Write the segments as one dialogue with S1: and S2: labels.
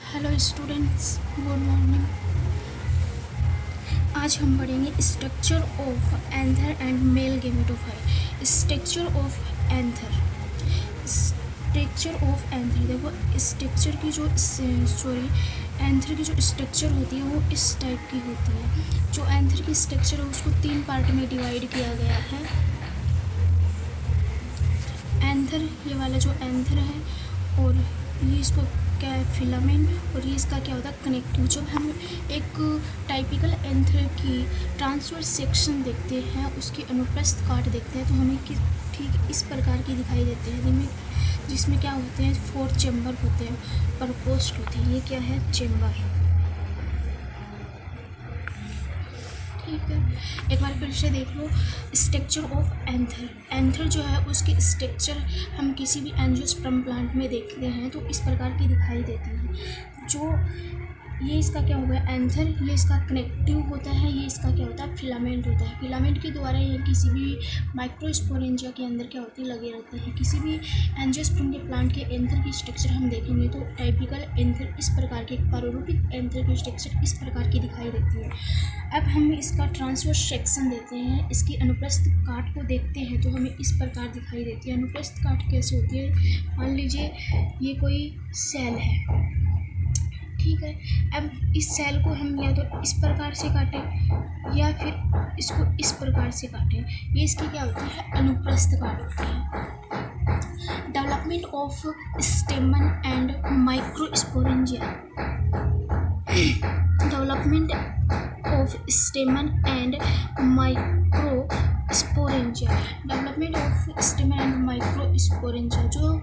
S1: Hello students, good morning. आज हम पढ़ेंगे structure of anther and mail gametophyte. Structure of anther. Structure of anther, देखो structure की जो एंथर की जो स्ट्रक्चर होती है वो इस टाइप की होती है। जो एंथर की स्ट्रक्चर है उसको 3 पार्ट में डिवाइड किया गया है। एंथर, ये वाला जो एंथर है, और ये इसको क्या है, फिलामेंट, और ये इसका क्या होता है, कनेक्टिव। जब हम एक टाइपिकल एंथर की ट्रांसवर्स सेक्शन देखते हैं, उसकी अनुप्रस्थ काट देखते हैं, तो हमें ठीक इस प्रकार की दिखाई देते हैं, जिसमें क्या होते हैं, 4 चैम्बर होते हैं, परपोस्ट होते हैं। ये क्या है, चैम्बर। ठीक है, एक बार फिर से देख लो। Structure of anther. एंथर जो है उसकी स्ट्रक्चर हम किसी भी एंजियोस्पर्म प्लांट में देखते हैं तो इस प्रकार की दिखाई देती है। जो ये इसका क्या होगा, एंथर, ये इसका कनेक्टिव होता है, ये इसका क्या होता है, फिलामेंट होता है। फिलामेंट के द्वारा ये किसी भी माइक्रोस्पोरेंजिया के अंदर क्या होती है, लगे रहते हैं। किसी भी एंजियोस्पर्म के प्लांट के एंथर की स्ट्रक्चर हम देखेंगे तो टाइपिकल एंथर इस प्रकार के, प्रारूपिक एंथर की स्ट्रक्चर इस प्रकार की दिखाई देती है। अब हम इसका ट्रांसवर्स सेक्शन देते हैं, इसकी अनुप्रस्थ काट को देखते हैं तो हमें इस प्रकार दिखाई देती है। अनुप्रस्थ काट कैसे होती है, मान लीजिए ये कोई सेल है, ठीक है। अब इस सेल को हम या तो इस प्रकार से काटें या फिर इसको इस प्रकार से काटें। ये इसकी क्या होती है, अनुप्रस्थ काट होती है। Development of स्टेमन and microsporangia. Development of स्टेमन and microsporangia. Development of स्टेमन and microsporangia. जो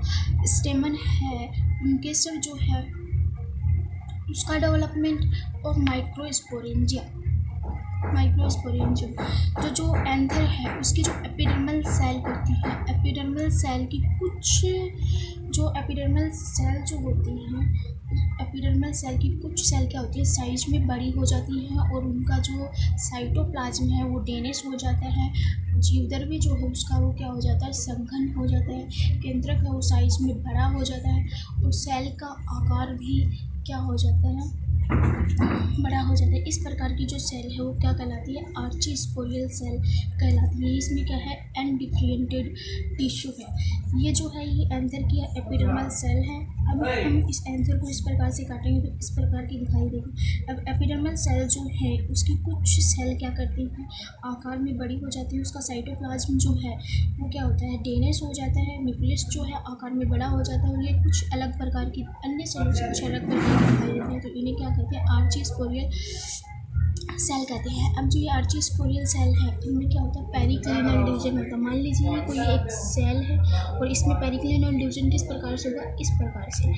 S1: स्टेमन है उनके सब जो है उसका डेवलपमेंट, और माइक्रोस्पोरेंजिया तो जो एंथर है उसकी जो एपिडर्मल सेल होती है, एपिडर्मल सेल की कुछ जो एपिडर्मल सेल जो होती हैं, एपिडर्मल सेल की कुछ सेल क्या होती है, साइज में बड़ी हो जाती हैं, और उनका जो साइटोप्लाज्म है वो डेनिस हो जाता है। जीवद्रव्य जो है उसका वो क्या हो जाता है, संघन हो जाता है। केंद्रक है वो साइज में बड़ा हो जाता है, और सेल का आकार भी क्या हो जाता है, बड़ा हो जाता है। इस प्रकार की जो सेल है वो क्या कहलाती है, आर्चीस्पोरियल सेल कहलाती है। इसमें क्या है, अनडिफरेंटेड टिश्यू है। ये जो है ये एंथर की एपिडर्मल सेल है। अब हम इस एंथर को इस प्रकार से काटेंगे तो इस प्रकार की दिखाई देगी। अब एपिडर्मल सेल जो है उसकी कुछ सेल क्या करती हैं, आकार में बड़ी हो जाती है। उसका साइटोप्लाज्म जो है वो क्या होता है, डेनिस हो जाता है। न्यूक्लियस जो है आकार में बड़ा हो जाता है, और ये कुछ अलग प्रकार की अन्य सेलों से कुछ अलग प्रकार की दिखाई देती है, तो इन्हें क्या कहते हैं, आर्चीस्पोरियल सेल कहते हैं। अब जो ये आर्चीस्पोरियल सेल है इनमें क्या होता है, पेरिक्लिनल डिवीजन होता है। मान लीजिए ये कोई एक सेल है और इसमें पेरिक्लिनल डिवीजन किस प्रकार से होगा, इस प्रकार से।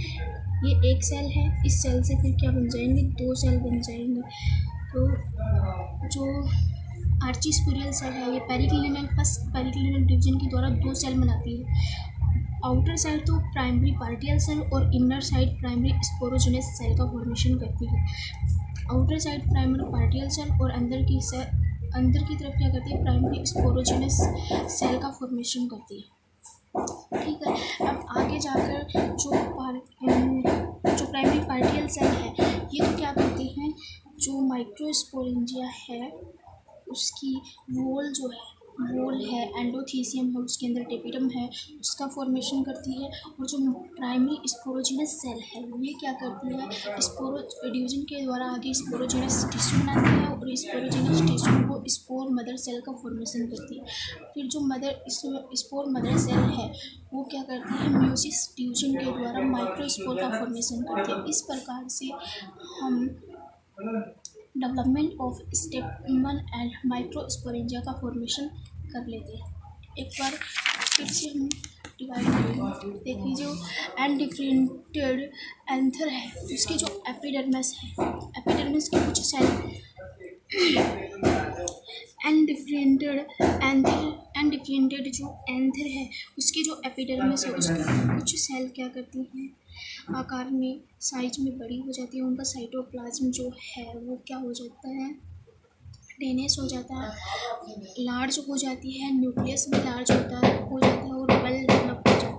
S1: ये एक सेल है, इस सेल से फिर क्या बन जाएंगे, 2 सेल बन जाएंगे। तो जो आर्चीस्पोरियल सेल है ये पेरिक्लिनल डिवीजन के द्वारा 2 सेल बनाती है। आउटर साइड तो प्राइमरी पार्टियल सेल और inner side primary sporogenous cell का फॉर्मेशन करती है। Outer side primary parietal cell और अंदर की तरफ क्या करती है, प्राइमरी स्पोरोजेनस सेल का फॉर्मेशन करती है। ठीक है, अब आगे जाकर जो प्राइमरी पार्टियल सेल है ये तो क्या करती हैं, जो माइक्रोस्पोरेंजिया है उसकी वॉल है, एंडोथीसियम है, उसके अंदर टेपिडम है, उसका फॉर्मेशन करती है। और जो प्राइमरी स्पोरोजेनस सेल है ये क्या करती है, डिवीजन के द्वारा आगे स्पोरोजेनस टिश्यू बनाती है, और स्पोरोजेनस टिश्यू को स्पोर मदर सेल का फॉर्मेशन करती है। फिर जो स्पोर मदर सेल है वो क्या करती है, म्यूसिस डिवीजन के द्वारा माइक्रोस्पोर का फॉर्मेशन करती है। इस प्रकार से हम डेवलपमेंट ऑफ स्टेमन एंड माइक्रोस्पोरेंजिया का फॉर्मेशन कर लेते हैं। एक बार फिर से हम डिवाइड करेंगे। देखिए जो अनडिफरेंटेड एंथर है उसकी जो एपिडर्मिस है, एपिडर्मिस के कुछ सेल अनडिफरेंटेड जो एंथर है उसकी जो एपिडर्मिस है उसके कुछ सेल क्या करती हैं, आकार में साइज में बड़ी हो जाती है। उनका साइटोप्लाज्म जो है वो क्या हो जाता है, डेनिस हो जाता है, लार्ज हो जाती है। न्यूक्लियस भी लार्ज हो जाता है और वेल डेवलप हो जाता है।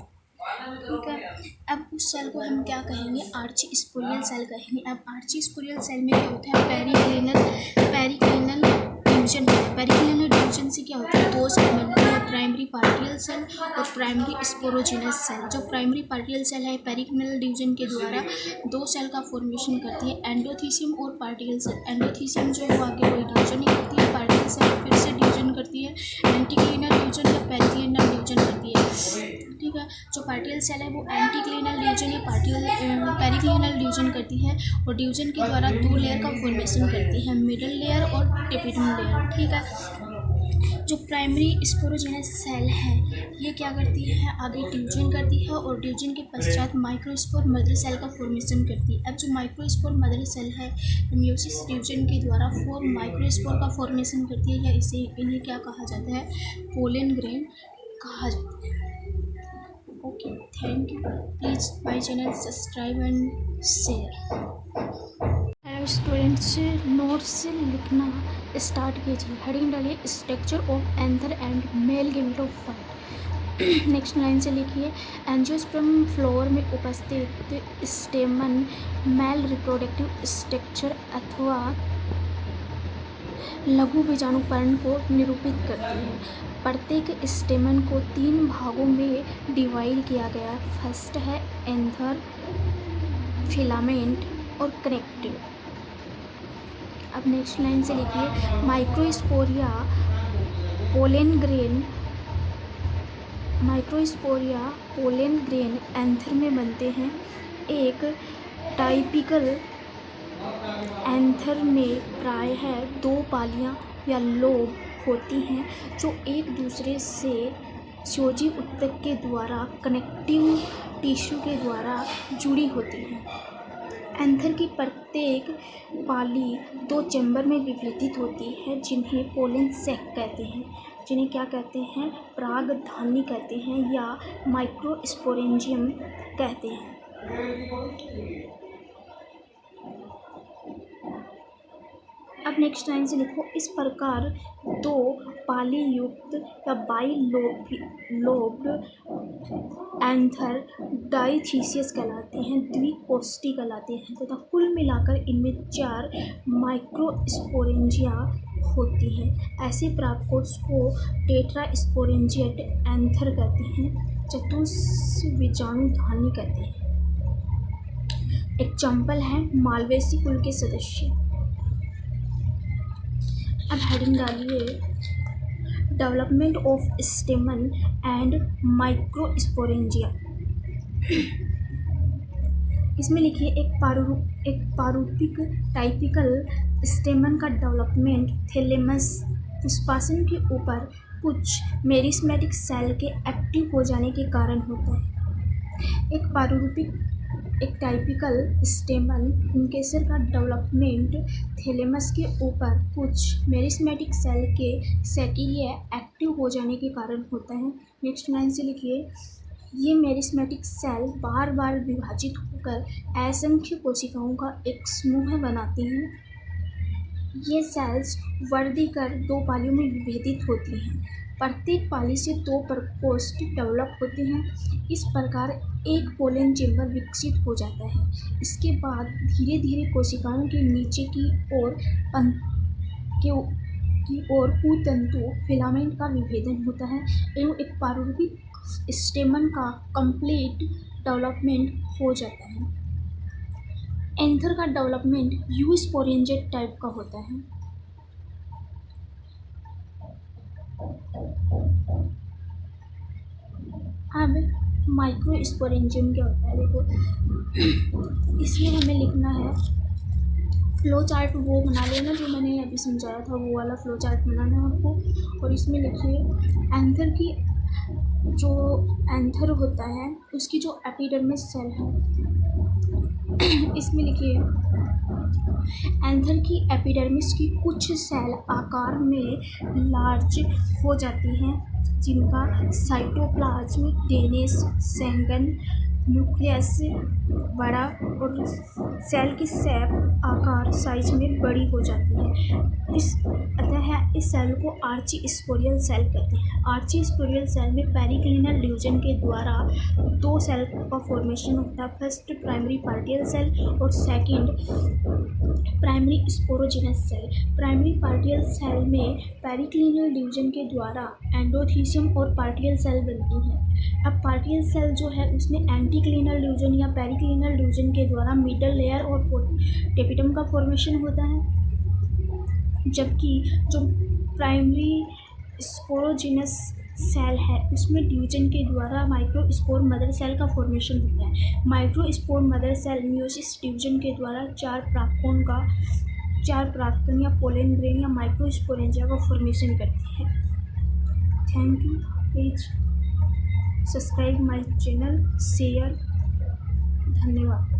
S1: ठीक है, अब उस सेल को हम क्या कहेंगे, आर्ची स्पोरियल सेल कहेंगे। अब आर्ची स्पोरियल सेल में क्या होता है, पेरिक्लिनल डिवीजन होता है। पेरिक्लिनल डिवीजन से क्या होता है, दो सेल बनते हैं, प्राइमरी पार्टियल सेल और प्राइमरी स्पोरोजिनस सेल। जो प्राइमरी पार्टियल सेल है पेरिक्लिनल डिवीजन के द्वारा दो सेल का फॉर्मेशन करती है, एंडोथीसियम और पार्टियल सेल। एंडोथीसियम जो है वो आगे कोई डिवीजन नहीं करती है, पार्टियल सेल फिर से डिवीजन करती है, एंटीक्लिनल डिवीजन या पेरिक्लिनल डिवीजन करती है। ठीक है, जो पार्टियल सेल है वो एंटीक्लिनल डिवीजन या पेरिक्लिनल डिवीजन करती है और डिवीजन के द्वारा दो लेयर का फॉर्मेशन करती है, मिडल लेयर और एपिडर्मल लेयर। ठीक है, जो प्राइमरी स्पोरोजेनस सेल है ये क्या करती है, आगे डिवीजन करती है और डिवीजन के पश्चात माइक्रोस्पोर मदर सेल का फॉर्मेशन करती है। अब जो माइक्रोस्पोर मदर सेल है म्यूसिस डिवीजन के द्वारा फोर माइक्रोस्पोर का फॉर्मेशन करती है, या इन्हें क्या कहा जाता है, पोलन ग्रेन कहा जाता है। Okay, thank you. Please my channel subscribe and share. Hello students, notes लिखना स्टार्ट कीजिए। हेडिंग डालिए, structure of anther and mail gametophyte. Next line से लिखिए, एंजियोस्पर्म फ्लोर में उपस्थित स्टेमन मेल रिप्रोडक्टिव स्ट्रक्चर अथवा लघु बीजाणुकरण को निरूपित करती है। प्रत्येक स्टेमन को तीन भागों में डिवाइड किया गया है। फर्स्ट है एंथर, फिलामेंट और कनेक्टिव। अब नेक्स्ट लाइन से लिखिए, माइक्रोस्पोरिया पोलन ग्रेन एंथर में बनते हैं। एक टाइपिकल एंथर में प्रायः दो पालियां या लोब होती हैं जो एक दूसरे से सोजी ऊतक के द्वारा कनेक्टिव टिश्यू के द्वारा जुड़ी होती हैं। एंथर की प्रत्येक पाली दो चैम्बर में विभाजित होती है जिन्हें पोलन सैक कहते हैं, जिन्हें क्या कहते हैं, परागधानी कहते हैं या माइक्रोस्पोरेंजियम कहते हैं। अब नेक्स्ट लाइन से लिखो, इस प्रकार दो पाली युक्त या बाई लोब्ड एंथर डाइथीसियस कहलाते हैं, द्विकोष्ठी कहलाते हैं तथा कुल मिलाकर इनमें चार माइक्रोस्पोरेंजिया होती हैं। ऐसे प्राप्तकोश को टेट्रास्पोरेंजिएट एंथर कहते हैं, चतुस्विजाणुधानी कहते हैं। एग्जाम्पल है मालवेसी कुल के सदस्य। अब हेडिंग डालिए, डेवलपमेंट ऑफ स्टेमन एंड माइक्रोस्पोरेंजिया। इसमें लिखिए, एक पारूपिक टाइपिकल स्टेमन का डेवलपमेंट थैलेमस पुष्पासन के ऊपर कुछ मेरिस्मेटिक सेल के एक्टिव हो जाने के कारण होता है। एक टाइपिकल स्टेमन इंकेसर का डेवलपमेंट थैलेमस के ऊपर कुछ मेरिस्मेटिक सेल के सैकिलिया एक्टिव हो जाने के कारण होता है। नेक्स्ट लाइन से लिखिए, ये मेरिस्मेटिक सेल बार बार विभाजित होकर असंख्य कोशिकाओं का एक समूह बनाती हैं। ये सेल्स वर्धिकर दो पालियों में विभेदित होती हैं। प्रत्येक पाली से दो प्रकोष्ठ डेवलप होते हैं। इस प्रकार एक पोलन चेम्बर विकसित हो जाता है। इसके बाद धीरे धीरे कोशिकाओं के नीचे की ओर कुतंतु फिलामेंट का विभेदन होता है एवं एक पारूपिक स्टेमन का कंप्लीट डेवलपमेंट हो जाता है। एंथर का डेवलपमेंट यूस्पोरेंजिएट टाइप का होता है। अब माइक्रोस्पोरेंजियम क्या होता है, देखो इसमें हमें लिखना है, फ्लो चार्ट वो बना लेना जो मैंने अभी समझाया था, वो वाला फ्लो चार्ट बनाना है आपको। और इसमें लिखिए, एंथर की जो एंथर होता है उसकी जो एपिडर्मिस सेल है, इसमें लिखिए, एंथर की एपिडर्मिस की कुछ सेल आकार में लार्ज हो जाती हैं जिनका साइटोप्लाज्म, डेनेस, सेंगन, न्यूक्लियस बड़ा और सेल की शेप आकार साइज में बड़ी हो जाती है। इस सेल को आर्ची स्पोरियल सेल कहते हैं। आर्ची स्पोरियल सेल में पेरिक्लिनल ल्यूजन के द्वारा दो सेल का फॉर्मेशन होता है। फर्स्ट प्राइमरी पार्टियल सेल और second primary sporogenous cell. Primary parietal cell में पेरिक्लिनल ल्यूजन के द्वारा एंडोथीसियम और पार्टियल सेल बनती हैं। अब पार्टियल सेल जो है उसमें एंटीक्लिनल ल्यूजन या पेरिक्लिनल ल्यूजन के द्वारा मिडल लेयर और टेपिटम का फॉर्मेशन होता है, जबकि जो प्राइमरी स्पोरोजिनस सेल है उसमें ल्यूजन के द्वारा माइक्रोस्पोर मदर सेल का फॉर्मेशन होता है। माइक्रोस्पोर मदर सेल म्यूसिस ल्यूजन के द्वारा चार प्राक्तन या पोलन ग्रेन या माइक्रोस्पोरेंजिया का फॉर्मेशन करती है। Thank you. Please subscribe my channel, share. धन्यवाद।